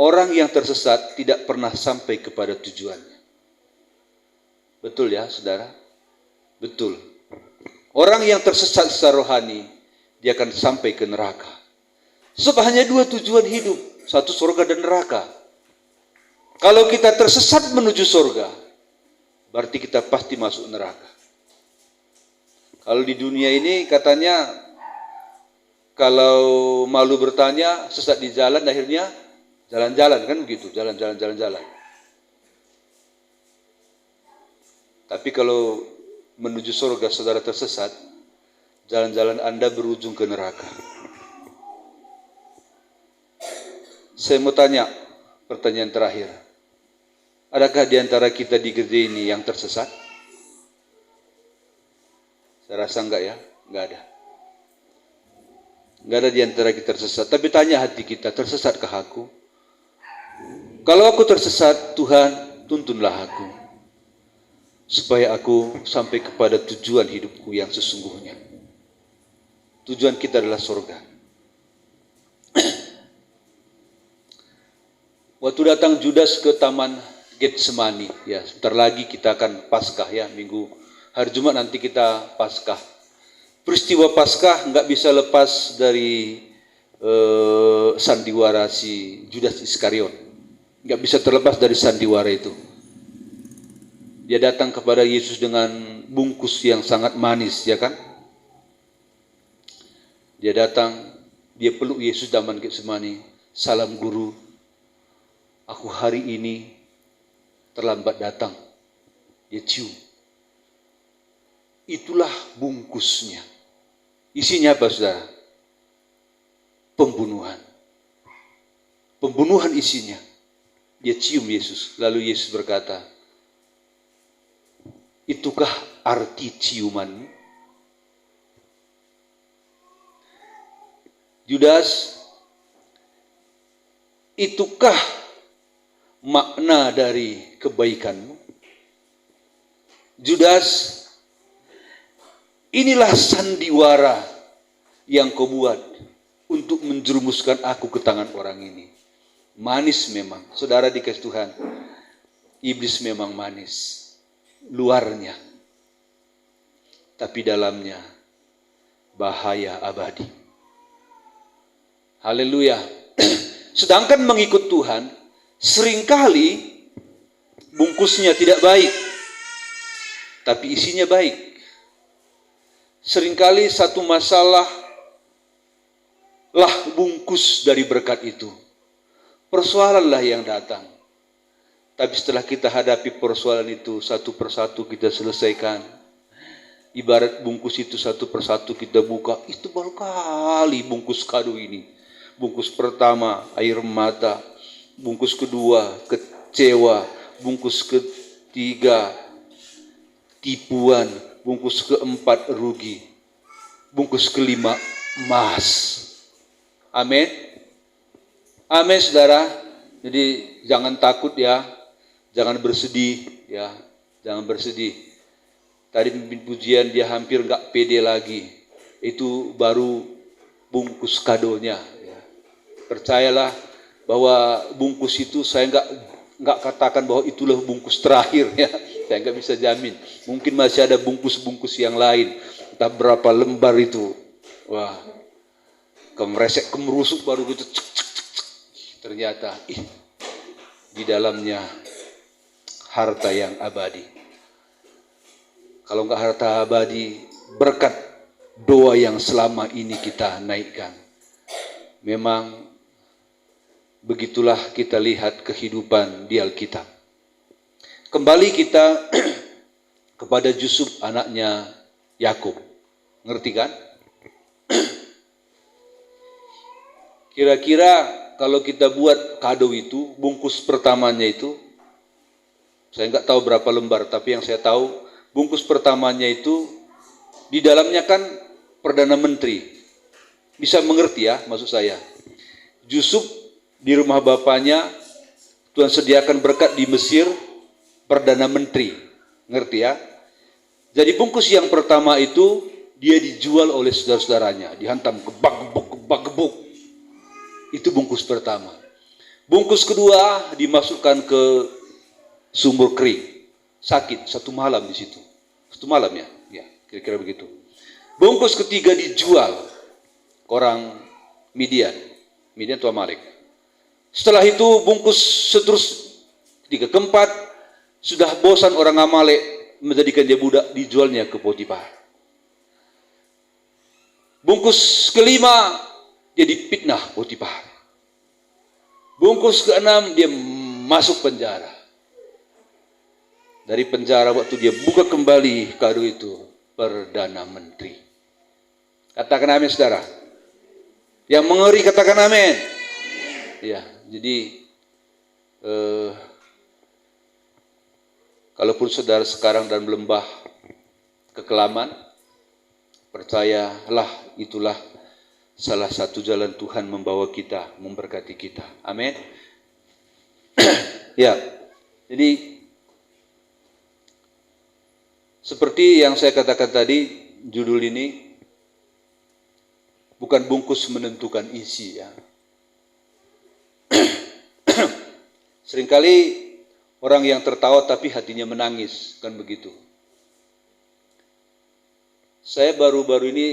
orang yang tersesat tidak pernah sampai kepada tujuannya. Betul ya, saudara? Betul. Orang yang tersesat secara rohani, dia akan sampai ke neraka. Sebab hanya dua tujuan hidup, satu surga dan neraka. Kalau kita tersesat menuju surga, berarti kita pasti masuk neraka. Kalau di dunia ini katanya, kalau malu bertanya, sesat di jalan, akhirnya jalan-jalan, kan begitu, jalan-jalan. Tapi kalau menuju surga saudara tersesat, jalan-jalan Anda berujung ke neraka. Saya mau tanya, pertanyaan terakhir. Adakah di antara kita di gereja ini yang tersesat? Saya rasa enggak ya, enggak ada. Enggak ada di antara kita tersesat. Tapi tanya hati kita, tersesatkah aku? Kalau aku tersesat, Tuhan, tuntunlah aku. Supaya aku sampai kepada tujuan hidupku yang sesungguhnya. Tujuan kita adalah surga. Waktu datang Judas ke taman Getsemani, ya sebentar lagi kita akan Paskah ya, minggu hari Jumat nanti kita Paskah. Peristiwa Paskah nggak bisa lepas dari sandiwara si Judas Iskariot, nggak bisa terlepas dari sandiwara itu. Dia datang kepada Yesus dengan bungkus yang sangat manis, ya kan? Dia datang, dia peluk Yesus taman Getsemani. Salam guru, aku hari ini terlambat datang. Dia cium. Itulah bungkusnya. Isinya apa, saudara? Pembunuhan. Pembunuhan isinya. Dia cium Yesus. Lalu Yesus berkata, itukah arti ciumanmu? Judas, itukah makna dari kebaikanmu? Judas, inilah sandiwara yang kau buat untuk menjerumuskan aku ke tangan orang ini. Manis memang, saudara dikasih Tuhan. Iblis memang manis, luarnya, tapi dalamnya bahaya abadi. Haleluya. Sedangkan mengikut Tuhan, seringkali bungkusnya tidak baik, tapi isinya baik. Seringkali satu masalah lah bungkus dari berkat itu. Persoalanlah yang datang. Tapi setelah kita hadapi persoalan itu satu persatu kita selesaikan. Ibarat bungkus itu satu persatu kita buka, itu baru kali bungkus kado ini. Bungkus pertama air mata, bungkus kedua kecewa, bungkus ketiga tipuan, bungkus keempat rugi, bungkus kelima emas. Amin. Amin, saudara. Jadi jangan takut ya, jangan bersedih ya, jangan bersedih. Tadi pimpin pujian dia hampir nggak pede lagi. Itu baru bungkus kadonya. Ya. Percayalah bahwa bungkus itu saya nggak katakan bahwa itulah bungkus terakhir ya. Saya nggak bisa jamin. Mungkin masih ada bungkus-bungkus yang lain. Entah berapa lembar itu. Wah, kemeresek kemerusuk baru gitu. Ternyata di dalamnya harta yang abadi. Kalau enggak harta abadi, berkat doa yang selama ini kita naikkan. Memang begitulah kita lihat kehidupan di Alkitab. Kembali kita kepada Yusuf anaknya Yakub. Ngerti kan? Kira-kira kalau kita buat kado itu, bungkus pertamanya itu, saya nggak tahu berapa lembar, tapi yang saya tahu, bungkus pertamanya itu, di dalamnya kan Perdana Menteri. Bisa mengerti ya, maksud saya. Yusuf di rumah bapaknya, Tuhan sediakan berkat di Mesir, Perdana Menteri. Ngerti ya? Jadi bungkus yang pertama itu, dia dijual oleh saudara-saudaranya. Dihantam gebak-gebuk. Itu bungkus pertama. Bungkus kedua dimasukkan ke sumur kering. Sakit 1 malam di situ. 1 malam ya, ya kira-kira begitu. Bungkus ketiga dijual ke orang Midian itu Amalek. Setelah itu bungkus seterus ketiga, keempat sudah bosan orang Amalek menjadikan dia budak, dijualnya ke Potifar. Bungkus kelima dia dipitnah Potifar. Bungkus keenam dia masuk penjara. Dari penjara waktu dia buka kembali kado itu, Perdana Menteri. Katakan amin saudara. Yang mengeri katakan amin. Ya, jadi kalaupun saudara sekarang dalam lembah kekelaman, percayalah itulah salah satu jalan Tuhan membawa kita, memberkati kita. Amin. Ya, jadi seperti yang saya katakan tadi, judul ini bukan bungkus menentukan isi ya. Seringkali orang yang tertawa tapi hatinya menangis, kan begitu. Saya baru-baru ini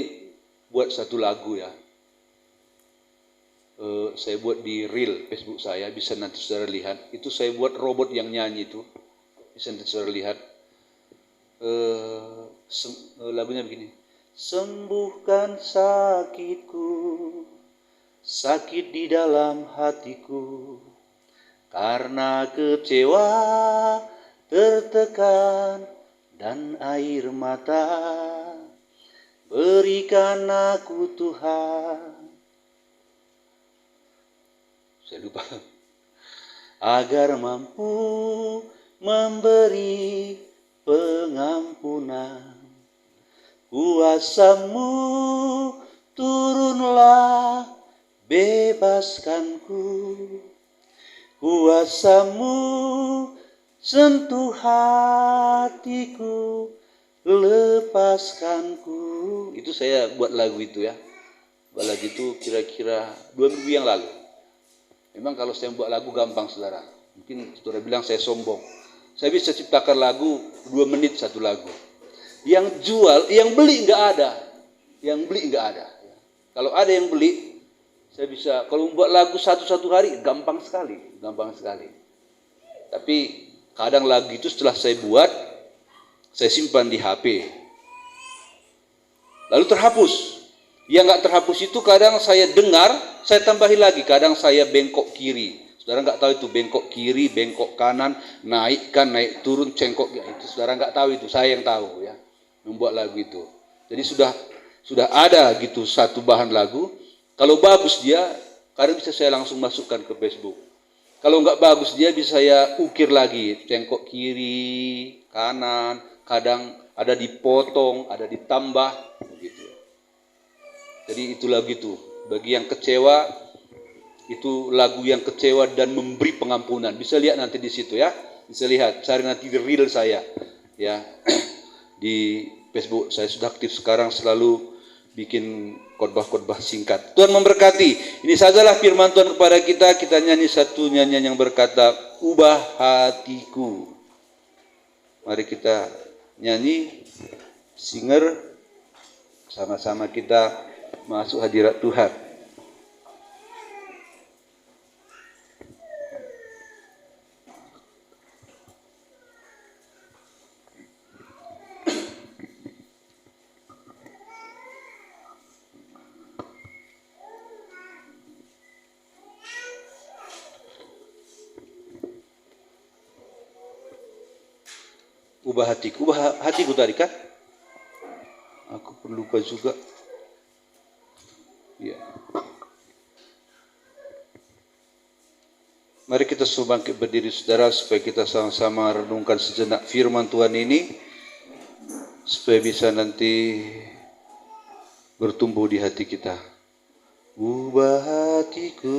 buat satu lagu ya. Saya buat di reel Facebook saya, bisa nanti saudara lihat. Itu saya buat robot yang nyanyi itu, bisa nanti saudara lihat. Lagunya begini. Sembuhkan sakitku, sakit di dalam hatiku, karena kecewa, tertekan, dan air mata. Berikan aku Tuhan. Saya lupa. Agar mampu memberi pengampunan. Kuasa-Mu turunlah, bebaskanku. Kuasa-Mu sentuh hatiku, lepaskanku. Itu saya buat lagu itu ya. Buat lagu itu kira-kira 2 minggu yang lalu. Memang kalau saya buat lagu gampang saudara. Mungkin saudara bilang saya sombong. Saya bisa ciptakan lagu 2 menit satu lagu. Yang jual, yang beli nggak ada. Yang beli nggak ada. Kalau ada yang beli, saya bisa. Kalau membuat lagu satu hari gampang sekali, gampang sekali. Tapi kadang lagu itu setelah saya buat, saya simpan di HP. Lalu terhapus. Yang nggak terhapus itu kadang saya dengar, saya tambahin lagi. Kadang saya bengkok kiri. Saudara nggak tahu itu bengkok kiri, bengkok kanan, naik turun, cengkok. Ya, itu saudara nggak tahu itu, saya yang tahu ya. Membuat lagu itu. Jadi sudah ada gitu satu bahan lagu. Kalau bagus dia, kadang bisa saya langsung masukkan ke Facebook. Kalau nggak bagus dia bisa saya ukir lagi, cengkok kiri, kanan, kadang ada dipotong, ada ditambah, begitu. Jadi itu lagu itu. Bagi yang kecewa, itu lagu yang kecewa dan memberi pengampunan. Bisa lihat nanti di situ ya. Bisa lihat, cari nanti di reel saya ya. Di Facebook saya sudah aktif sekarang, selalu bikin khotbah-khotbah singkat. Tuhan memberkati. Ini sajalah firman Tuhan kepada kita. Kita nyanyi satu nyanyian yang berkata, ubah hatiku. Mari kita nyanyi, singer, sama-sama kita masuk hadirat Tuhan. Ubah hatiku tadi kan? Aku perlu lupa juga. Ya. Mari kita semua bangkit berdiri saudara, supaya kita sama-sama renungkan sejenak firman Tuhan ini, supaya bisa nanti bertumbuh di hati kita. Ubah hatiku.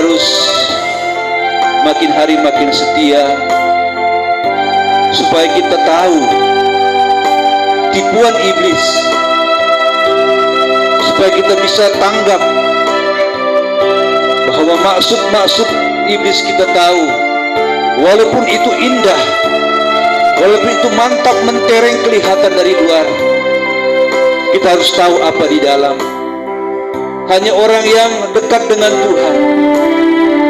harus makin hari makin setia, supaya kita tahu tipuan iblis, supaya kita bisa tanggap bahwa maksud iblis kita tahu. Walaupun itu indah, walaupun itu mantap mentereng kelihatan dari luar, kita harus tahu apa di dalam. Hanya orang yang dekat dengan Tuhan,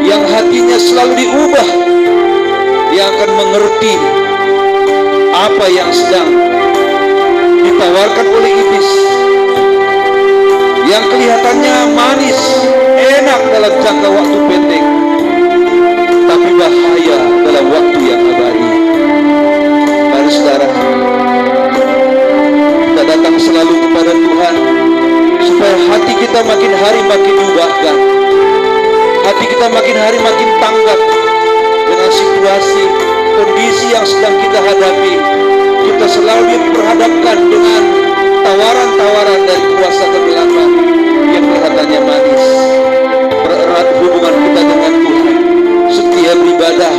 yang hatinya selalu diubah, yang akan mengerti apa yang sedang ditawarkan oleh iblis, yang kelihatannya manis, enak dalam jangka waktu pendek, tapi bahaya dalam waktu yang abadi. Mari saudara, kita datang selalu kepada Tuhan, supaya hati kita makin hari makin diubahkan, hati kita makin hari makin tanggap dengan situasi, kondisi yang sedang kita hadapi. Kita selalu diperhadapkan dengan tawaran-tawaran dari kuasa kegelapan yang kelihatannya manis. Pererat hubungan kita dengan Tuhan, setia beribadah,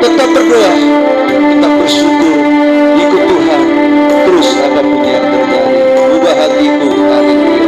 tetap berdoa, tetap bersyukur, ikut Tuhan terus apapun yang terjadi. Ubah hatiku, haleluya.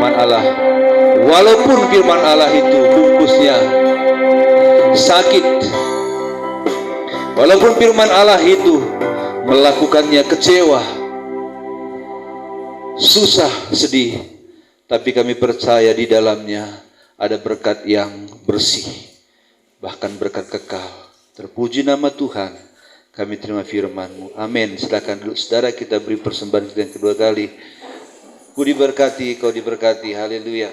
firman Allah. Walaupun firman Allah itu bungkusnya sakit, walaupun firman Allah itu melakukannya kecewa, susah, sedih, tapi kami percaya di dalamnya ada berkat yang bersih, bahkan berkat kekal. Terpuji nama Tuhan. Kami terima firman-Mu. Amin. Silakan duduk saudara, kita beri persembahan kita yang kedua kali. Ku diberkati, kau diberkati. Haleluya.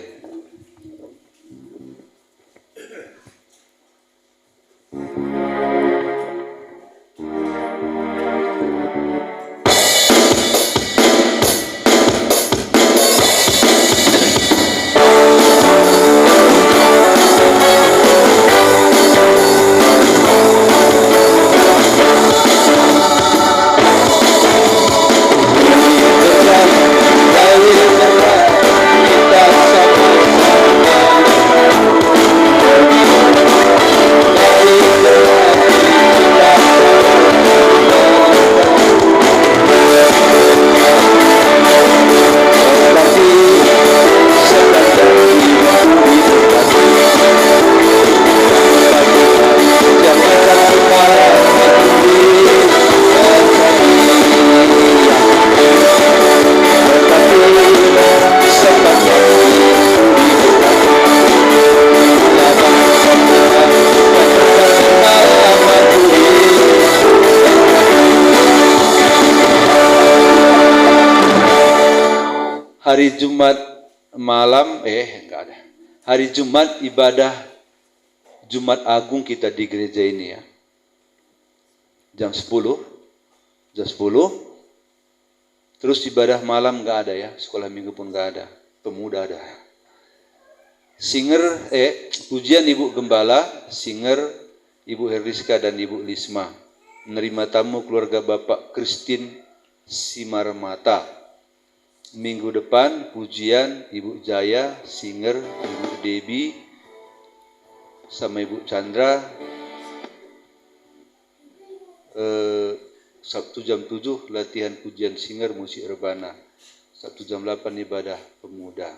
Hari Jumat malam, enggak ada. Hari Jumat ibadah Jumat Agung kita di gereja ini ya. Jam 10. Terus ibadah malam enggak ada ya. Sekolah minggu pun enggak ada. Pemuda ada. Singer, pujian Ibu Gembala, singer Ibu Herliska dan Ibu Lisma. Menerima tamu keluarga Bapak Kristin Simarmata. Minggu depan pujian Ibu Jaya, singer Ibu Debi sama Ibu Chandra. Sabtu jam 7 latihan pujian singer musik rebana. Sabtu jam 8 ibadah pemuda.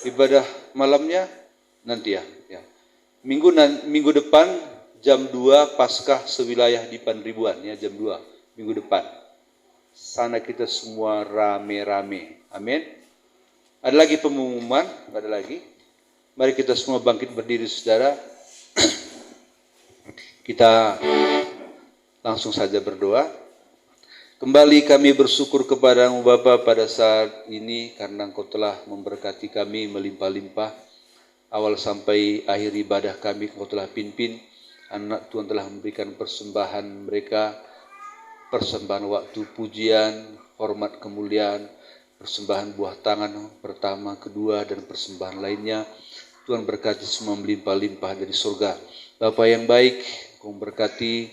Ibadah malamnya nanti ya. Minggu depan jam 2 Paskah sewilayah di Panribuan ya, jam 2 minggu depan. Sana kita semua rame-rame. Amin. Ada lagi pengumuman? Ada lagi? Mari kita semua bangkit berdiri saudara. Kita langsung saja berdoa. Kembali kami bersyukur kepada-Mu Bapa pada saat ini karena Engkau telah memberkati kami melimpah-limpah. Awal sampai akhir ibadah kami Engkau telah pimpin. Anak Tuhan telah memberikan persembahan mereka. Persembahan waktu pujian, hormat kemuliaan, persembahan buah tangan pertama, kedua, dan persembahan lainnya. Tuhan berkati semua melimpah-limpah dari surga. Bapa yang baik, Kau berkati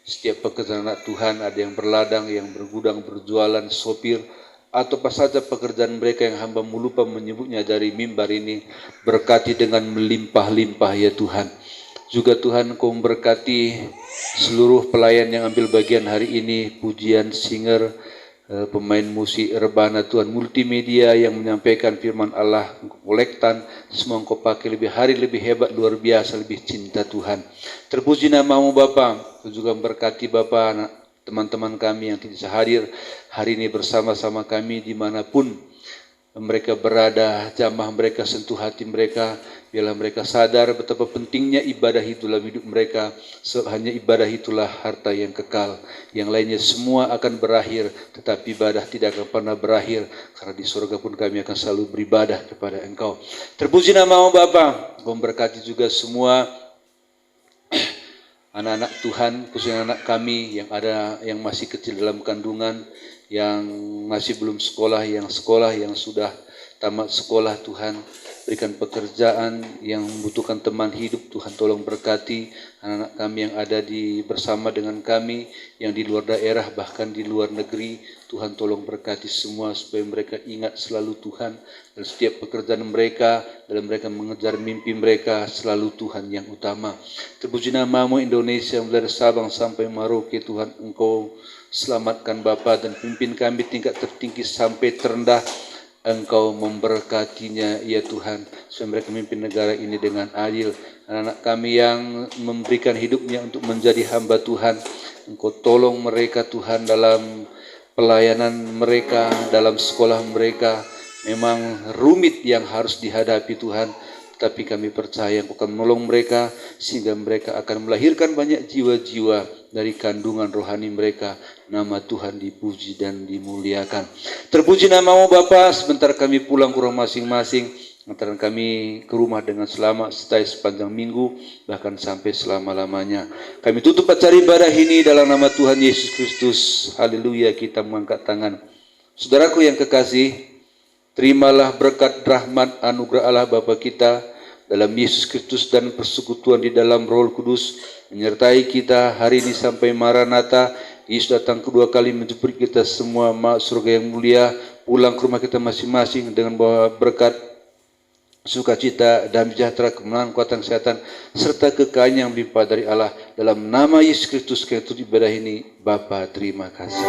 setiap pekerjaan anak Tuhan, ada yang berladang, yang bergudang, berjualan, sopir, atau apa saja pekerjaan mereka yang hamba-Mu lupa menyebutnya dari mimbar ini. Berkati dengan melimpah-limpah ya Tuhan. Juga Tuhan Kau memberkati seluruh pelayan yang ambil bagian hari ini, pujian, singer, pemain musik rebana Tuhan, multimedia yang menyampaikan firman Allah, kolektan, semua Engkau pakai lebih hari lebih hebat, luar biasa, lebih cinta Tuhan. Terpuji nama-Mu Bapa. Kau juga memberkati Bapa teman-teman kami yang tidak bisa hadir hari ini bersama-sama kami dimanapun mereka berada, jamah mereka sentuh hati mereka. Biarlah mereka sadar betapa pentingnya ibadah itu dalam hidup mereka. Hanya ibadah itulah harta yang kekal. Yang lainnya semua akan berakhir, tetapi ibadah tidak akan pernah berakhir. Karena di surga pun kami akan selalu beribadah kepada Engkau. Terpuji nama-Mu Bapa. Kau memberkati juga semua anak-anak Tuhan, khususnya anak kami yang masih kecil dalam kandungan, yang masih belum sekolah, yang sudah tamat sekolah Tuhan. Berikan pekerjaan yang membutuhkan teman hidup, Tuhan tolong berkati anak-anak kami yang ada bersama dengan kami, yang di luar daerah bahkan di luar negeri. Tuhan tolong berkati semua supaya mereka ingat selalu Tuhan dan setiap pekerjaan mereka, dalam mereka mengejar mimpi mereka selalu Tuhan yang utama. Terpuji nama-Mu Indonesia mulai Sabang sampai Merauke Tuhan, Engkau selamatkan Bapa dan pimpin kami tingkat tertinggi sampai terendah. Engkau memberkatinya ya Tuhan, supaya mereka memimpin negara ini dengan adil. Anak-anak kami yang memberikan hidupnya untuk menjadi hamba Tuhan, Engkau tolong mereka Tuhan dalam pelayanan mereka, dalam sekolah mereka. Memang rumit yang harus dihadapi Tuhan, tapi kami percaya Engkau akan menolong mereka, sehingga mereka akan melahirkan banyak jiwa-jiwa dari kandungan rohani mereka. Nama Tuhan dipuji dan dimuliakan. Terpuji namamu Bapa. Sebentar kami pulang ke rumah masing-masing, antaran kami ke rumah dengan selamat, stay sepanjang minggu, bahkan sampai selama-lamanya. Kami tutup acara ibadah ini dalam nama Tuhan Yesus Kristus. Haleluya. Kita mengangkat tangan. Saudaraku yang kekasih, terimalah berkat rahmat anugerah Allah Bapa kita dalam Yesus Kristus dan persekutuan di dalam Roh Kudus menyertai kita hari ini sampai Maranatha. Yesus datang kedua kali menjemput kita semua masuk surga yang mulia, pulang ke rumah kita masing-masing dengan bawa berkat sukacita, damai sejahtera, kemenangan, kekuatan, kesehatan, serta kekayaan yang melimpah dari Allah. Dalam nama Yesus Kristus kami tutup ibadah ini. Bapa, terima kasih.